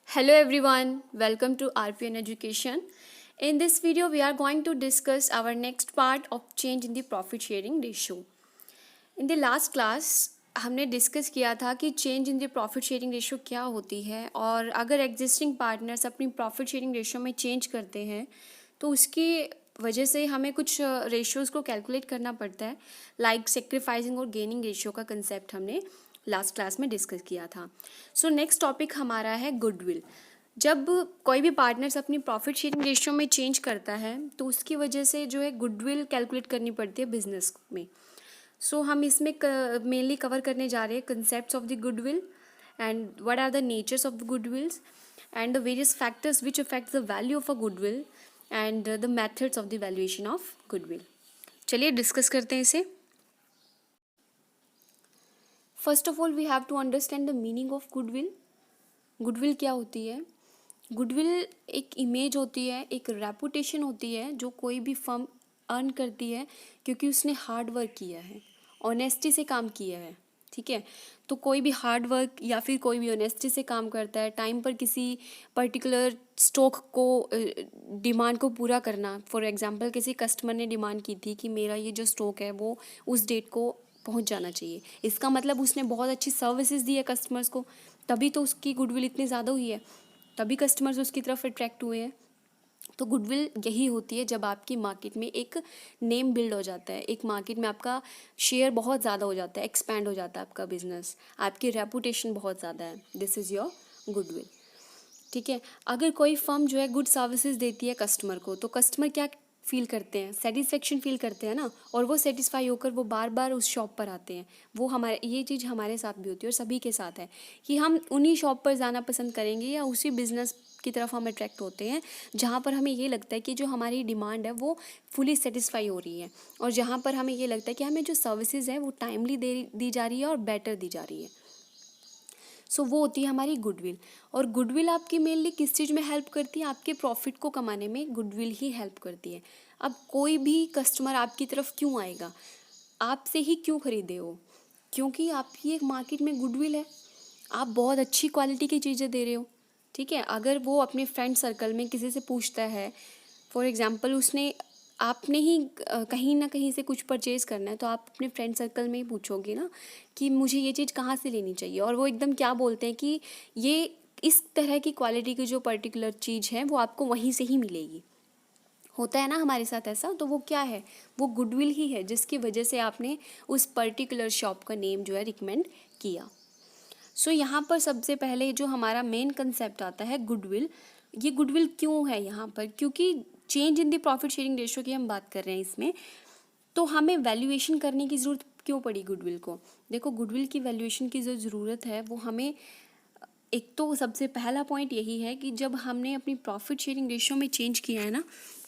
Hello everyone, welcome to RPN Education. In this video, we are going to discuss our next part of change in the profit sharing ratio. In the last class, हमने discuss किया था कि change in the profit sharing ratio क्या होती है और अगर existing partners अपनी प्रॉफिट शेयरिंग रेशियो में चेंज करते हैं तो उसकी वजह से हमें कुछ रेशियोज़ को कैलकुलेट करना पड़ता है लाइक सेक्रीफाइसिंग और गेनिंग रेशियो का कंसेप्ट हमने लास्ट क्लास में डिस्कस किया था. सो नेक्स्ट टॉपिक हमारा है गुडविल. जब कोई भी पार्टनर्स अपनी प्रॉफिट शेयरिंग रेशियो में चेंज करता है तो उसकी वजह से जो है गुडविल कैलकुलेट करनी पड़ती है बिजनेस में. सो हम इसमें मेनली कवर करने जा रहे हैं concepts of the goodwill and what are the natures of the goodwills and the various factors which affect the value of a goodwill and the methods of the valuation of goodwill. चलिए discuss करते हैं इसे. First of all we have to understand the meaning of goodwill. Goodwill क्या होती है? Goodwill एक image होती है, एक रेपुटेशन होती है जो कोई भी फर्म अर्न करती है क्योंकि उसने हार्ड वर्क किया है, ऑनेस्टी से काम किया है. ठीक है, तो कोई भी हार्ड वर्क या फिर कोई भी ऑनेस्टी से काम करता है, टाइम पर किसी पर्टिकुलर स्टॉक को डिमांड को पूरा करना. फॉर एग्जांपल किसी कस्टमर ने डिमांड की थी कि मेरा ये जो स्टॉक है वो उस डेट को पहुंच जाना चाहिए. इसका मतलब उसने बहुत अच्छी सर्विसेज दी है कस्टमर्स को, तभी तो उसकी गुडविल इतनी ज़्यादा हुई है, तभी कस्टमर्स उसकी तरफ अट्रैक्ट हुए हैं. तो गुडविल यही होती है जब आपकी मार्केट में एक नेम बिल्ड हो जाता है, एक मार्केट में आपका शेयर बहुत ज़्यादा हो जाता है, एक्सपैंड हो जाता है आपका बिजनेस, आपकी रेपुटेशन बहुत ज़्यादा है. This is your goodwill. ठीक है, अगर कोई फर्म जो है गुड सर्विसेज देती है कस्टमर को तो कस्टमर क्या फील करते हैं? सेटिस्फेक्शन फील करते हैं ना, और वो सेटिस्फाई होकर वो बार बार उस शॉप पर आते हैं. वो हमारे ये चीज़ हमारे साथ भी होती है और सभी के साथ है कि हम उन्हीं शॉप पर जाना पसंद करेंगे या उसी बिजनेस की तरफ हम अट्रैक्ट होते हैं जहाँ पर हमें ये लगता है कि जो हमारी डिमांड है वो फुली सेटिस्फाई हो रही है और जहाँ पर हमें ये लगता है कि हमें जो सर्विसेज है वो टाइमली दी जा रही है और बेटर दी जा रही है. सो वो होती है हमारी गुडविल. और गुडविल आपकी मेनली किस चीज़ में हेल्प करती है? आपके प्रॉफिट को कमाने में गुडविल ही हेल्प करती है. अब कोई भी कस्टमर आपकी तरफ क्यों आएगा, आपसे ही क्यों खरीदे हो? क्योंकि आपकी एक मार्केट में गुडविल है, आप बहुत अच्छी क्वालिटी की चीज़ें दे रहे हो. ठीक है, अगर वो अपने फ्रेंड सर्कल में किसी से पूछता है, फॉर एग्जांपल उसने आपने ही कहीं ना कहीं से कुछ परचेज़ करना है तो आप अपने फ्रेंड सर्कल में ही पूछोगे ना कि मुझे ये चीज़ कहाँ से लेनी चाहिए, और वो एकदम क्या बोलते हैं कि ये इस तरह की क्वालिटी की जो पर्टिकुलर चीज़ है वो आपको वहीं से ही मिलेगी. होता है ना हमारे साथ ऐसा, तो वो क्या है? वो गुडविल ही है जिसकी वजह से आपने उस पर्टिकुलर शॉप का नेम जो है रिकमेंड किया. सो यहाँ पर सबसे पहले जो हमारा मेन कंसेप्ट आता है गुडविल. ये गुडविल क्यों है यहाँ पर? क्योंकि change in the profit sharing ratio की हम बात कर रहे हैं इसमें, तो हमें वैल्यूएशन करने की ज़रूरत क्यों पड़ी गुडविल को? देखो, गुडविल की वैल्यूएशन की जो ज़रूरत है वो हमें, एक तो सबसे पहला पॉइंट यही है कि जब हमने अपनी प्रॉफिट शेयरिंग रेशियो में चेंज किया है ना,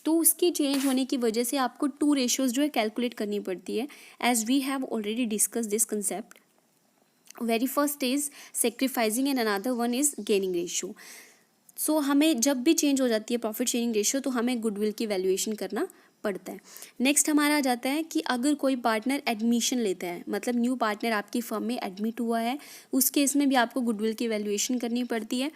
तो उसकी चेंज होने की वजह से आपको टू रेशियोज़ जो है कैलकुलेट करनी पड़ती है, as we have already discuss this concept. Very first is sacrificing and another one is gaining ratio. So हमें जब भी चेंज हो जाती है प्रॉफिट शेयरिंग रेशियो तो हमें गुडविल की वैल्यूएशन करना पड़ता है. नेक्स्ट हमारा आ जाता है कि अगर कोई पार्टनर एडमिशन लेता है, मतलब न्यू पार्टनर आपकी फर्म में एडमिट हुआ है, उस केस में भी आपको गुडविल की वैल्यूएशन करनी पड़ती है.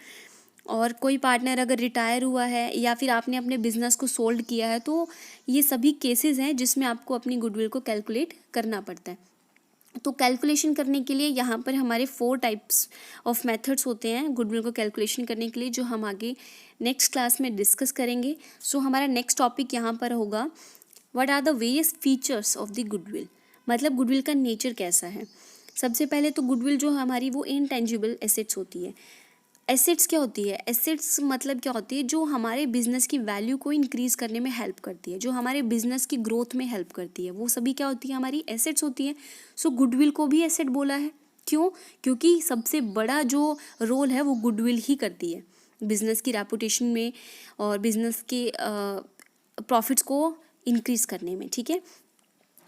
और कोई पार्टनर अगर रिटायर हुआ है या फिर आपने अपने बिजनेस को सोल्ड किया है, तो ये सभी केसेस हैं जिसमें आपको अपनी गुडविल को कैलकुलेट करना पड़ता है. तो कैलकुलेशन करने के लिए यहाँ पर हमारे 4 टाइप्स ऑफ मेथड्स होते हैं गुडविल को कैलकुलेशन करने के लिए, जो हम आगे नेक्स्ट क्लास में डिस्कस करेंगे. सो हमारा नेक्स्ट टॉपिक यहाँ पर होगा what are the various features of the goodwill. मतलब गुडविल का नेचर कैसा है. सबसे पहले तो गुडविल जो हमारी वो इनटेंजिबल एसेट्स होती है. एसेट्स क्या होती है? एसेट्स मतलब क्या होती है? जो हमारे बिजनेस की वैल्यू को इंक्रीज़ करने में हेल्प करती है, जो हमारे बिजनेस की ग्रोथ में हेल्प करती है, वो सभी क्या होती है? हमारी एसेट्स होती है. सो गुडविल को भी एसेट बोला है. क्यों? क्योंकि सबसे बड़ा जो रोल है वो गुडविल ही करती है बिजनेस की रेपुटेशन में और बिजनेस के प्रॉफिट्स को इंक्रीज़ करने में. ठीक है,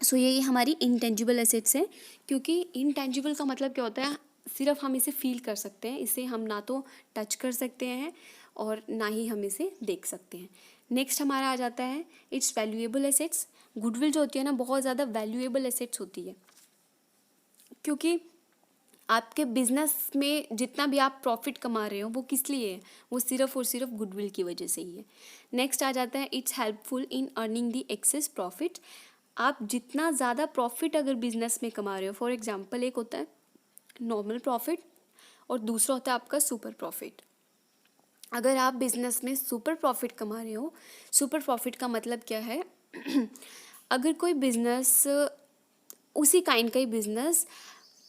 सो ये हमारी इंटेंजिबल एसेट्स हैं. क्योंकि इंटेंजिबल का मतलब क्या होता है? सिर्फ हम इसे फील कर सकते हैं, इसे हम ना तो टच कर सकते हैं और ना ही हम इसे देख सकते हैं. नेक्स्ट हमारा आ जाता है इट्स वैल्यूएबल एसेट्स. गुडविल जो होती है ना, बहुत ज़्यादा वैल्यूएबल एसेट्स होती है, क्योंकि आपके बिजनेस में जितना भी आप प्रॉफिट कमा रहे हो वो किस लिए है, वो सिर्फ और सिर्फ गुडविल की वजह से ही है। नेक्स्ट आ जाता है it's helpful in earning the access profit. आप जितना ज़्यादा प्रॉफिट अगर बिजनेस में कमा रहे हो, फॉर एग्जांपल एक होता है नॉर्मल प्रॉफिट और दूसरा होता है आपका सुपर प्रॉफिट। अगर आप बिजनेस में सुपर प्रॉफिट कमा रहे हो, सुपर प्रॉफिट का मतलब क्या है अगर कोई बिजनेस, उसी काइंड का ही बिजनेस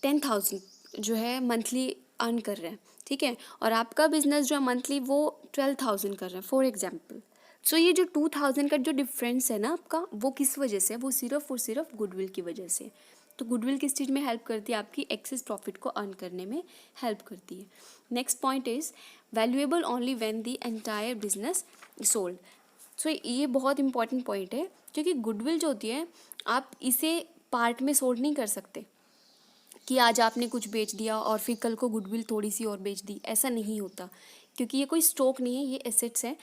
10,000 जो है मंथली अर्न कर रहा है, ठीक है, और आपका बिजनेस जो है मंथली वो 12,000 कर रहा है फॉर एग्जांपल। सो ये जो 2,000 का जो डिफरेंस है ना आपका, वो किस वजह से है, वो सिर्फ और सिर्फ गुडविल की वजह से। तो गुडविल किस चीज़ में हेल्प करती है, आपकी एक्सेस प्रॉफिट को अर्न करने में हेल्प करती है। Next point is valuable only when the entire business sold. So ये बहुत इंपॉर्टेंट पॉइंट है, क्योंकि गुडविल जो होती है आप इसे पार्ट में सोल्ड नहीं कर सकते कि आज आपने कुछ बेच दिया और फिर कल को गुडविल थोड़ी सी और बेच दी, ऐसा नहीं होता, क्योंकि ये कोई स्टॉक नहीं है, ये एसेट्स है।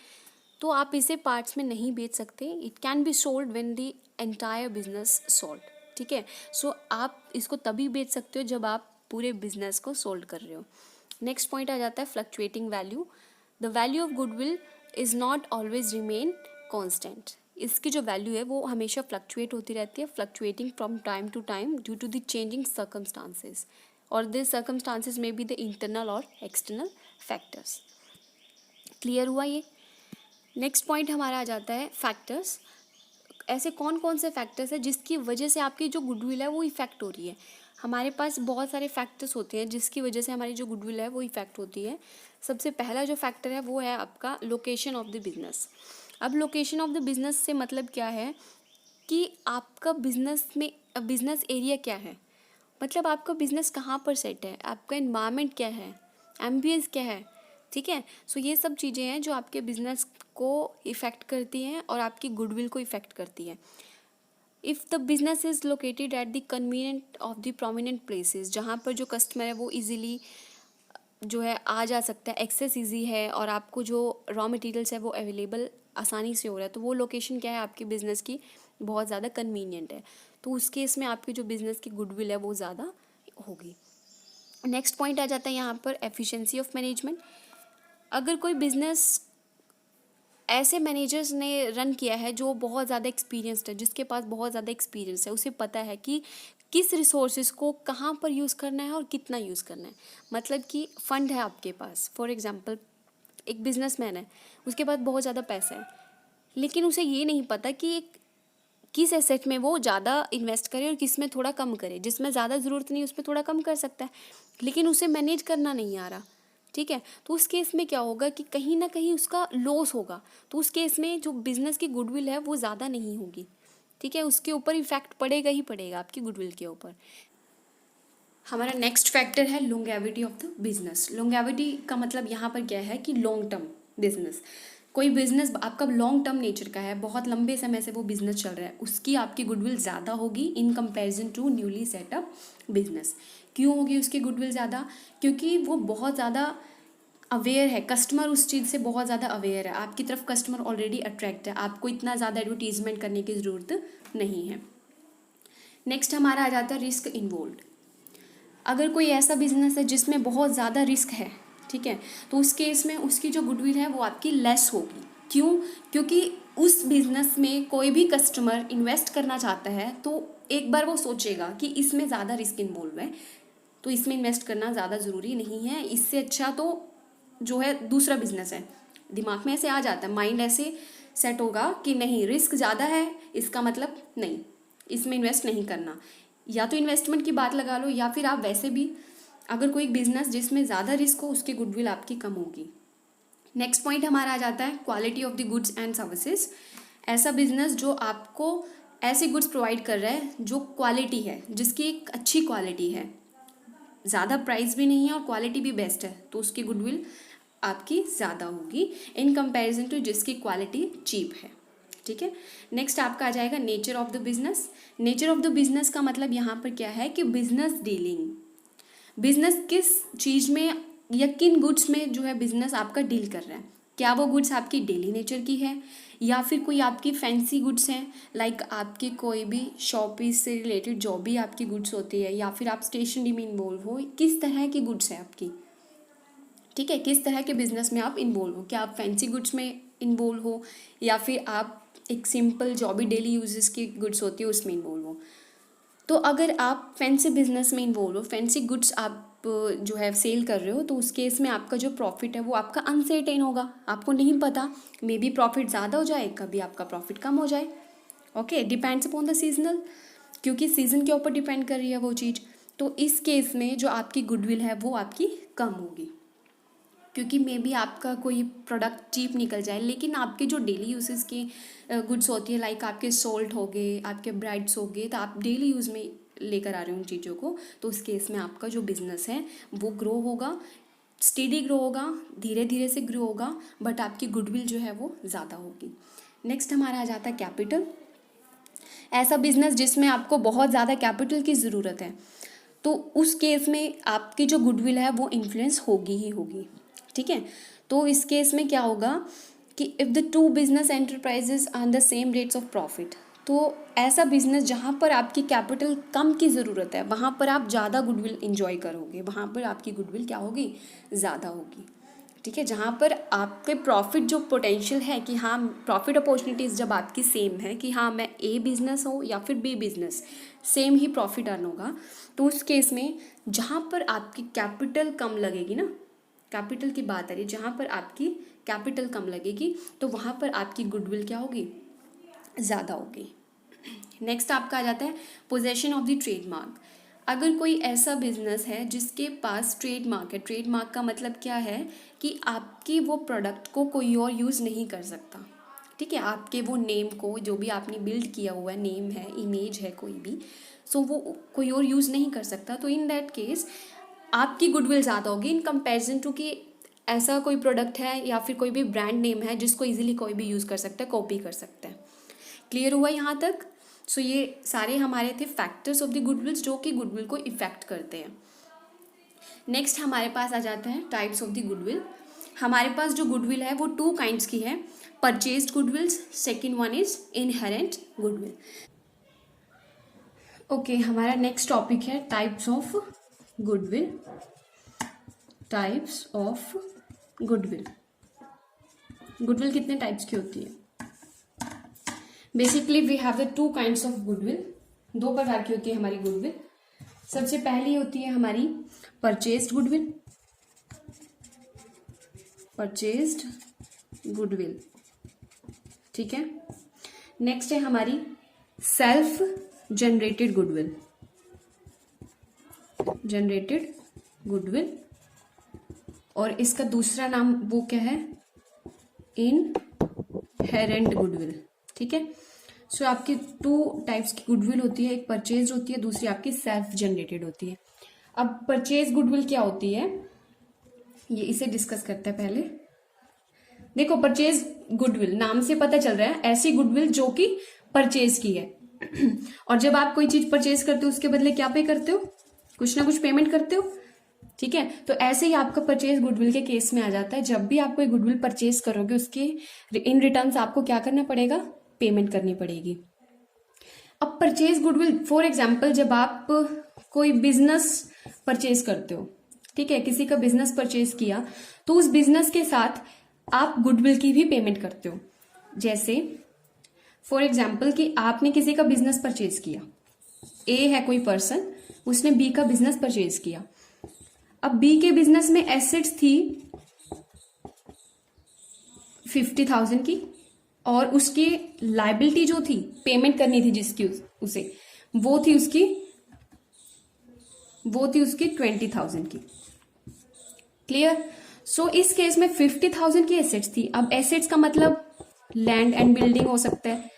तो आप इसे पार्ट्स में नहीं बेच सकते। It can be sold when the entire business sold, ठीक है। सो आप इसको तभी बेच सकते हो जब आप पूरे बिजनेस को सोल्ड कर रहे हो। नेक्स्ट पॉइंट आ जाता है fluctuating value. The value of goodwill is not always remain constant. इसकी जो वैल्यू है वो हमेशा फ्लक्चुएट होती रहती है, fluctuating from time to time due to the changing circumstances, और दिस सर्कमस्टांसेस में बी द इंटरनल और एक्सटर्नल फैक्टर्स। क्लियर हुआ ये। नेक्स्ट पॉइंट हमारा आ जाता है फैक्टर्स। ऐसे कौन कौन से फैक्टर्स हैं जिसकी वजह से आपकी जो गुडविल है वो इफेक्ट हो रही है। हमारे पास बहुत सारे फैक्टर्स होते हैं जिसकी वजह से हमारी जो गुडविल है वो इफेक्ट होती है। सबसे पहला जो फैक्टर है वो है आपका लोकेशन ऑफ द बिजनेस। अब लोकेशन ऑफ द बिजनेस से मतलब क्या है कि आपका बिजनेस में बिजनेस एरिया क्या है, मतलब आपका बिजनेस कहाँ पर सेट है, आपका एनवायरनमेंट क्या है, एम्बियंस क्या है, ठीक है। सो ये सब चीज़ें हैं जो आपके बिजनेस को इफ़ेक्ट करती हैं और आपकी गुडविल को इफ़ेक्ट करती है। If the business is located at the convenient of the prominent places, जहाँ पर जो कस्टमर है वो इजीली जो है आ जा सकता है, एक्सेस इजी है, और आपको जो रॉ मटेरियल्स है वो अवेलेबल आसानी से हो रहा है, तो वो लोकेशन क्या है आपके बिज़नेस की बहुत ज़्यादा कन्वीनियंट है। तो उस केस में आपकी जो बिज़नेस की गुडविल है वो ज़्यादा होगी। नेक्स्ट पॉइंट आ जाता है यहाँ पर एफिशिएंसी ऑफ मैनेजमेंट। अगर कोई बिज़नेस ऐसे मैनेजर्स ने रन किया है जो बहुत ज़्यादा एक्सपीरियंस्ड है, जिसके पास बहुत ज़्यादा एक्सपीरियंस है, उसे पता है कि किस रिसोर्सेज को कहाँ पर यूज़ करना है और कितना यूज़ करना है। मतलब कि फ़ंड है आपके पास, फॉर एग्जांपल एक बिजनेसमैन है, उसके पास बहुत ज़्यादा पैसा है, लेकिन उसे ये नहीं पता कि किस एसेट में वो ज़्यादा इन्वेस्ट करे और किस में थोड़ा कम करे। जिसमें ज़्यादा ज़रूरत नहीं उस पर थोड़ा कम कर सकता है, लेकिन उसे मैनेज करना नहीं आ रहा, ठीक है। तो उस केस में क्या होगा कि कहीं ना कहीं उसका लॉस होगा। तो उस केस में जो बिज़नेस की गुडविल है वो ज़्यादा नहीं होगी, ठीक है, उसके ऊपर इफेक्ट पड़ेगा ही पड़ेगा आपकी गुडविल के ऊपर। हमारा नेक्स्ट फैक्टर है longevity of the business. Longevity का मतलब यहाँ पर क्या है कि लॉन्ग टर्म बिजनेस। कोई बिजनेस आपका लॉन्ग टर्म नेचर का है, बहुत लंबे समय से वो बिजनेस चल रहा है, उसकी आपकी गुडविल ज़्यादा होगी in comparison to newly set up business. क्यों होगी उसकी गुडविल ज़्यादा? क्योंकि वो बहुत ज़्यादा अवेयर है, कस्टमर उस चीज़ से बहुत ज़्यादा अवेयर है, आपकी तरफ कस्टमर ऑलरेडी अट्रैक्ट है, आपको इतना ज़्यादा एडवर्टीजमेंट करने की ज़रूरत नहीं है। नेक्स्ट हमारा आ जाता है रिस्क इन्वॉल्व। अगर कोई ऐसा बिजनेस है जिसमें बहुत ज़्यादा रिस्क है, ठीक है, तो उस केस में उसकी जो गुडविल है वो आपकी लेस होगी। क्यों? क्योंकि उस बिजनेस में कोई भी कस्टमर इन्वेस्ट करना चाहता है तो एक बार वो सोचेगा कि इसमें ज़्यादा रिस्क इन्वॉल्व है, तो इसमें इन्वेस्ट करना ज़्यादा ज़रूरी नहीं है, इससे अच्छा तो जो है दूसरा बिजनेस है। दिमाग में ऐसे आ जाता है, माइंड ऐसे सेट होगा कि नहीं रिस्क ज़्यादा है, इसका मतलब नहीं इसमें इन्वेस्ट नहीं करना। या तो इन्वेस्टमेंट की बात लगा लो, या फिर आप वैसे भी अगर कोई बिजनेस जिसमें ज़्यादा रिस्क हो उसकी गुडविल आपकी कम होगी। नेक्स्ट पॉइंट हमारा आ जाता है quality of the goods and services. ऐसा बिजनेस जो आपको ऐसे गुड्स प्रोवाइड कर रहा है जो क्वालिटी है, जिसकी एक अच्छी क्वालिटी है, ज़्यादा प्राइस भी नहीं है और क्वालिटी भी बेस्ट है, तो उसकी गुडविल आपकी ज़्यादा होगी इन कंपैरिजन टू जिसकी क्वालिटी चीप है, ठीक है। नेक्स्ट आपका आ जाएगा nature of the business. Nature of the business का मतलब यहाँ पर क्या है कि बिजनेस डीलिंग, बिजनेस किस चीज़ में या किन गुड्स में जो है बिजनेस आपका डील कर रहा है। क्या वो गुड्स आपकी डेली नेचर की है या फिर कोई आपकी फैंसी गुड्स हैं, लाइक आपकी कोई भी शॉपीस से रिलेटेड जो भी आपकी गुड्स होती है, या फिर आप स्टेशनरी में इन्वॉल्व हो, किस तरह की गुड्स है आपकी, ठीक है, किस तरह के बिजनेस में आप इन्वॉल्व हो, क्या आप फैंसी गुड्स में इन्वॉल्व हो या फिर आप एक सिंपल जो भी डेली यूजेस की गुड्स होती है उसमें इन्वॉल्व हो। तो अगर आप फैंसी बिजनेस में इन्वॉल्व हो, फैंसी गुड्स आप जो है सेल कर रहे हो, तो उस केस में आपका जो प्रॉफिट है वो आपका अनसर्टेन होगा, आपको नहीं पता, मे बी प्रॉफिट ज़्यादा हो जाए, कभी आपका प्रॉफिट कम हो जाए। Okay, depends upon the seasonal, क्योंकि सीजन के ऊपर डिपेंड कर रही है वो चीज़। तो इस केस में जो आपकी गुडविल है वो आपकी कम होगी, क्योंकि मे बी आपका कोई प्रोडक्ट चीप निकल जाए, लेकिन आपके जो डेली यूजेस की गुड्स होती है, लाइक आपके सोल्ट हो गए, आपके ब्राइड्स हो गए, तो आप डेली यूज़ में लेकर आ रहे हो उन चीज़ों को, तो उस केस में आपका जो बिज़नेस है वो ग्रो होगा, स्टेडी ग्रो होगा, धीरे धीरे से ग्रो होगा, बट आपकी गुडविल जो है वो ज़्यादा होगी। नेक्स्ट हमारा आ जाता है कैपिटल। ऐसा बिजनेस जिसमें आपको बहुत ज़्यादा कैपिटल की ज़रूरत है, तो उस केस में आपकी जो गुडविल है वो इन्फ्लुएंस होगी ही होगी, ठीक है। तो इस केस में क्या होगा कि if the two business enterprises are the same rates of profit, तो ऐसा बिजनेस जहाँ पर आपकी कैपिटल कम की ज़रूरत है वहाँ पर आप ज़्यादा गुडविल इंजॉय करोगे, वहाँ पर आपकी गुडविल क्या होगी, ज़्यादा होगी, ठीक है। जहाँ पर आपके प्रॉफिट जो पोटेंशियल है कि हाँ, प्रॉफिट अपॉर्चुनिटीज़ जब आपकी सेम है कि हाँ मैं ए बिज़नेस हो या फिर बी बिज़नेस, सेम ही प्रॉफिट अर्न होगा, तो उस केस में जहाँ पर आपकी कैपिटल कम लगेगी ना, कैपिटल की बात आ रही है, जहाँ पर आपकी कैपिटल कम लगेगी तो वहाँ पर आपकी गुडविल क्या होगी, ज़्यादा होगी। नेक्स्ट आपका आ जाता है पोजेशन ऑफ द ट्रेडमार्क। अगर कोई ऐसा बिजनेस है जिसके पास ट्रेडमार्क है, ट्रेडमार्क का मतलब क्या है कि आपकी वो प्रोडक्ट को कोई और यूज़ नहीं कर सकता, ठीक है, आपके वो नेम को, जो भी आपने बिल्ड किया हुआ है, नेम है, इमेज है कोई भी, सो वो कोई और यूज़ नहीं कर सकता, तो इन दैट केस आपकी गुडविल ज़्यादा होगी इन कंपैरिजन टू कि ऐसा कोई प्रोडक्ट है या फिर कोई भी ब्रांड नेम है जिसको इजीली कोई भी यूज़ कर सकता है, कॉपी कर सकता है। क्लियर हुआ यहाँ तक? सो ये सारे हमारे थे फैक्टर्स ऑफ द गुडविल्स जो कि गुडविल को इफेक्ट करते हैं। नेक्स्ट हमारे पास आ जाते हैं टाइप्स ऑफ द गुडविल। हमारे पास जो गुडविल है वो टू काइंड्स की है, purchased goodwills, second one is inherent goodwill. Okay, हमारा नेक्स्ट टॉपिक है types of goodwill. Types of goodwill. Goodwill कितने टाइप्स की होती है? Basically we have the two kinds of goodwill. दो प्रकार की होती है हमारी गुडविल। सबसे पहली होती है हमारी परचेज्ड गुडविल। परचेज्ड गुडविल, ठीक है। नेक्स्ट है हमारी self generated goodwill. Generated goodwill, और इसका दूसरा नाम वो क्या है, इनहेरेंट गुडविल, ठीक है। सो आपकी टू टाइप्स की गुडविल होती है, एक परचेज होती है, दूसरी आपकी सेल्फ जनरेटेड होती है। अब परचेज गुडविल क्या होती है, ये इसे डिस्कस करते हैं पहले। देखो, परचेज गुडविल नाम से पता चल रहा है ऐसी गुडविल जो कि परचेज की है और जब आप कोई चीज परचेज करते हो उसके बदले क्या पे करते हो, कुछ ना कुछ पेमेंट करते हो, ठीक है। तो ऐसे ही आपका परचेज गुडविल के केस में आ जाता है, जब भी आप कोई गुडविल परचेज करोगे उसके इन रिटर्न आपको क्या करना पड़ेगा, पेमेंट करनी पड़ेगी। अब परचेज गुडविल, फॉर एग्जाम्पल जब आप कोई बिजनेस परचेज करते हो, ठीक है, किसी का बिजनेस परचेज किया, तो उस बिजनेस के साथ आप गुडविल की भी पेमेंट करते हो। जैसे फॉर एग्जाम्पल कि आपने किसी का बिजनेस परचेज किया, ए है कोई पर्सन, उसने बी का बिजनेस परचेज किया। अब बी के बिजनेस में एसेट्स थी 50,000 की, और उसकी लायबिलिटी जो थी, पेमेंट करनी थी जिसकी उसे, वो थी उसकी 20,000 की। क्लियर? सो इस केस में 50,000 की एसेट्स थी। अब एसेट्स का मतलब लैंड एंड बिल्डिंग हो सकता है,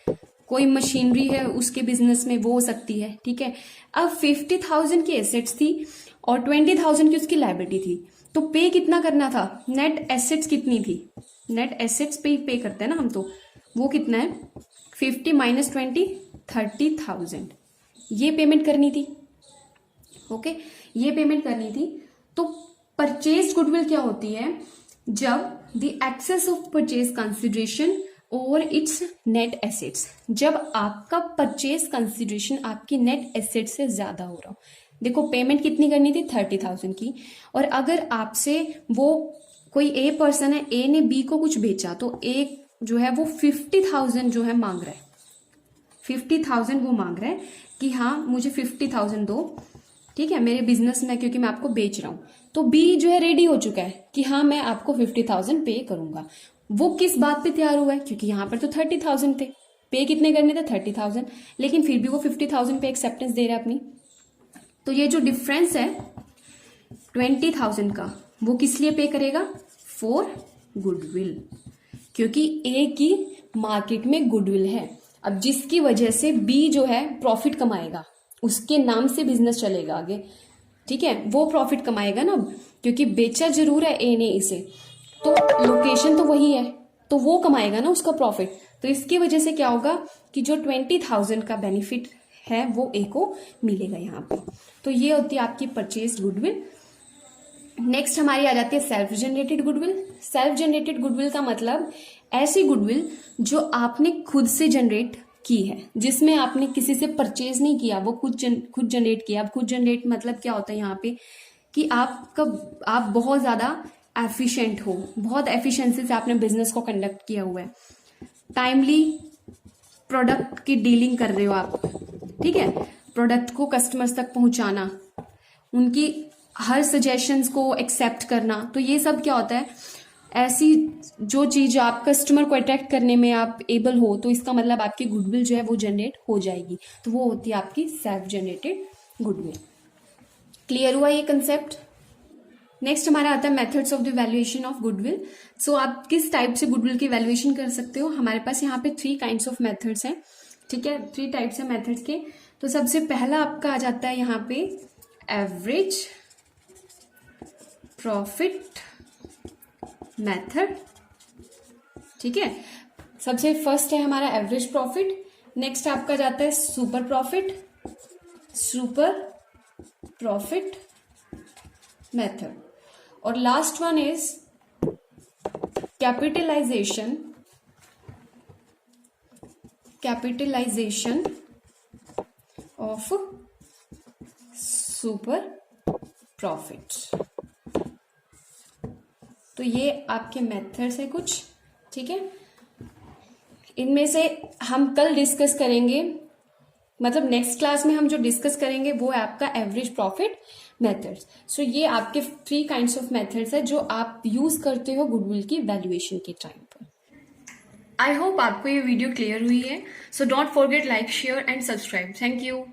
कोई मशीनरी है उसके बिजनेस में वो हो सकती है, ठीक है। अब 50,000 की एसेट्स थी और 20,000 की उसकी लायबिलिटी थी, तो पे कितना करना था, नेट एसेट्स कितनी थी, नेट एसेट्स पे करते हैं ना हम, तो वो कितना है 50 माइनस 20, 30,000, ये पेमेंट करनी थी। ओके, ये पेमेंट करनी थी। तो परचेज गुडविल क्या होती है, जब the excess of purchase consideration over its net assets, जब आपका परचेज कंसिडरेशन आपकी नेट एसेट से ज्यादा हो रहा हो। देखो पेमेंट कितनी करनी थी 30,000 की, और अगर आपसे वो कोई ए पर्सन है, ए ने बी को कुछ बेचा, तो ए जो है वो 50,000 जो है मांग रहा है, 50,000 वो मांग रहा है कि हाँ मुझे 50,000 दो, ठीक है, मेरे बिजनेस में, क्योंकि मैं आपको बेच रहा हूं। तो बी जो है रेडी हो चुका है कि हाँ मैं आपको 50,000 पे करूंगा। वो किस बात पे तैयार हुआ है, क्योंकि यहां पर तो 30,000 थे, पे कितने करने थे 30,000, लेकिन फिर भी वो 50,000 पे एक्सेप्टेंस दे रहा है अपनी। तो ये जो डिफरेंस है 20,000 का, वो किस लिए पे करेगा, फॉर गुडविल, क्योंकि ए की मार्केट में गुडविल है। अब जिसकी वजह से बी जो है प्रॉफिट कमाएगा, उसके नाम से बिजनेस चलेगा आगे, ठीक है, वो प्रॉफिट कमाएगा ना, क्योंकि बेचा जरूर है ए ने इसे, तो लोकेशन तो वही है, तो वो कमाएगा ना उसका प्रॉफिट। तो इसकी वजह से क्या होगा कि जो 20,000 का बेनिफिट है वो ए को मिलेगा यहाँ पे। तो ये होती है आपकी परचेज गुडविल। नेक्स्ट हमारी आ जाती है self generated goodwill. Self generated goodwill का मतलब ऐसी गुडविल जो आपने खुद से जनरेट की है, जिसमें आपने किसी से परचेज नहीं किया, वो खुद जनरेट किया। अब खुद जनरेट मतलब क्या होता है यहाँ पे कि आप बहुत ज्यादा एफिशिएंट हो, बहुत एफिशिएंसी से आपने बिजनेस को कंडक्ट किया हुआ है, टाइमली प्रोडक्ट की डीलिंग कर रहे हो आप, ठीक है, प्रोडक्ट को कस्टमर्स तक पहुंचाना, उनकी हर सजेशंस को एक्सेप्ट करना। तो ये सब क्या होता है, ऐसी जो चीज आप कस्टमर को अट्रैक्ट करने में आप एबल हो, तो इसका मतलब आपकी गुडविल जो है वो जनरेट हो जाएगी। तो वो होती है आपकी सेल्फ जनरेटेड गुडविल। क्लियर हुआ ये कंसेप्ट। नेक्स्ट हमारा आता है methods of the valuation of goodwill. So आप किस टाइप से गुडविल की वैल्यूएशन कर सकते हो। हमारे पास यहाँ पे 3 काइंड्स ऑफ मेथड्स हैं, ठीक है, 3 टाइप्स है मेथड्स के। तो सबसे पहला आपका आ जाता है यहाँ पे एवरेज प्रॉफिट मेथड, ठीक है, सबसे फर्स्ट है हमारा एवरेज प्रॉफिट। नेक्स्ट आपका जाता है सुपर प्रॉफिट मेथड, और last one is capitalisation of super profit. तो ये आपके मेथड्स है कुछ, ठीक है। इनमें से हम कल डिस्कस करेंगे, मतलब नेक्स्ट क्लास में हम जो डिस्कस करेंगे वो है आपका एवरेज प्रॉफिट मेथड्स। सो ये आपके 3 काइंड्स ऑफ मेथड्स है जो आप यूज करते हो गुडविल की वैल्यूएशन के टाइम पर। आई होप आपको ये वीडियो क्लियर हुई है। So don't forget like, share and subscribe. Thank you.